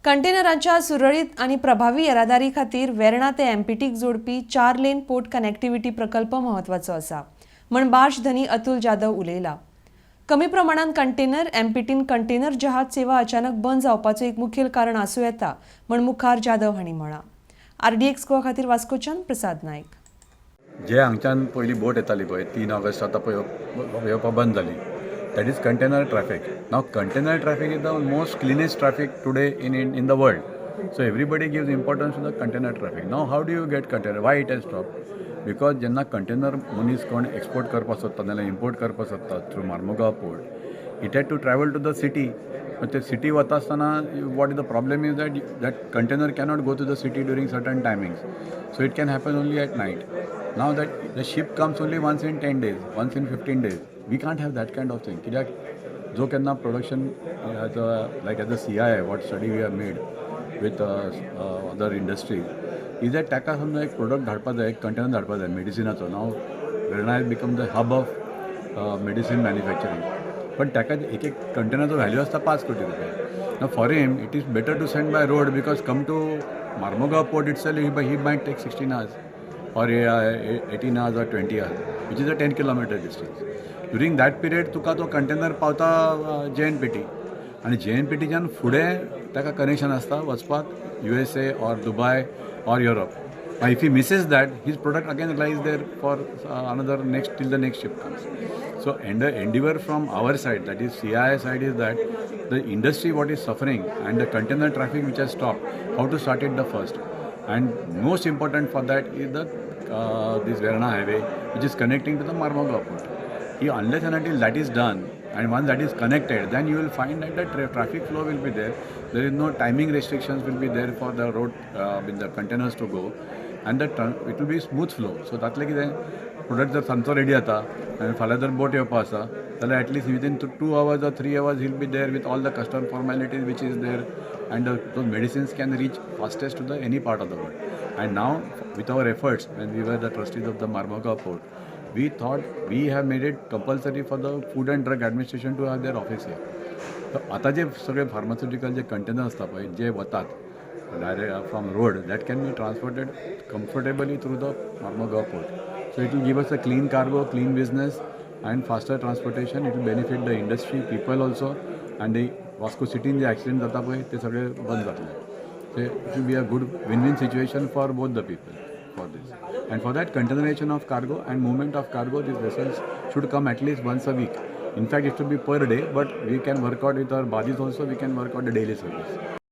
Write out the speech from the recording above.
कंटेनरांच्या सुरळीत आणि प्रभावी येरादारी खातीर वेर्णा ते एमपीटीक जोडपी 4 लेन पोर्ट कनेक्टिव्हिटी प्रकल्प म्हत्वाचो आसा म्हण बार्ज धनी अतुल जाधव उलयला। कमी प्रमाणात कंटेनर एमपीटीन कंटेनर जहाज सेवा अचानक बंद जावपाचो एक मुखेल कारण आसूं येता म्हण मुखार जाधव हांणी म्हळां। RDX गोवा खातीर वास्कोच्यान प्रसाद नायक। जे हांगच्यान पयलीं बोट येताली पळय 3 ऑगस्ट आतां पळय येवपाक बंद जाली। That is container traffic. Now container traffic is the most cleanest traffic today in the world. So everybody gives importance to the container traffic. Now how do you get container? Why it has stopped? Because जेन्ना container मनीस कोण export करपाक सोदता नाल्यार import करपाक सोदता through Marmugao port, it had to travel to the city. But the city वता आसतना what is the problem is that container cannot go to the city during certain timings. So it can happen only at night. Now that the ship comes only once in 10 days, once in 15 days. We can't have that kind of thing. कित्याक जो केन्ना production as a CI, what study we have made with other industries, is that ताका समजा एक product धाडपाक जाय, एक container धाडपाक जाय medicinaचो. Now Verna has become the hub of medicine manufacturing. पण ताका एक कंटेनरचो व्हॅल्यू आसता 5 कोटी रुपया. Now for him it is better to send by road because come to Marmugao port itself he might take 16 hours or 18 hours or 20 hours, which is a 10 kilometer distance. During that period तुका तो container पावता JNPT आणि JNPTच्यान फुडें ताका connection आसता वचपाक USA or Dubai or Europe. If he misses that, his product again lies there for another next till the next ship comes. So endeavor from our side, that is CI side, is that the industry what is suffering and the container traffic which has stopped, how to start it the first. And most important for that is the this Verna highway which is connecting to the Marmugao port. Unless and until that is done and once that is connected, then you will find that the traffic flow will be there. There is no timing restrictions will be there for the road with the containers to go, and it will be smooth flow. So that's like the product जर सांजचो ready आता and फाल्यां जर boat येवपा आसा जाल्यार at least within 2 hours or 3 hours he'll be there with all the custom formalities which is there, and those medicines can reach fastest to the any part of the world. And now with our efforts, when we were the trustees of the Marmugao port, we thought we have made it compulsory for the Food and Drug Administration to have their office here. So आता जे सगळे pharmaceutical जे container आसता पळय जे वतात direct from road, that can be transported comfortably through the Marmugao port. So it will give us a clean cargo, clean business and faster transportation. It will benefit the industry, people also, and the Vasco city J accident जाता पळय ते सगळे बंद जातले. So it will be a good win-win situation for both the people for this. And for that, containerization of cargo and movement of cargo, these vessels should come at least once a week. In fact, it should be per day, but we can work out with our bodies also, we can work out the daily service.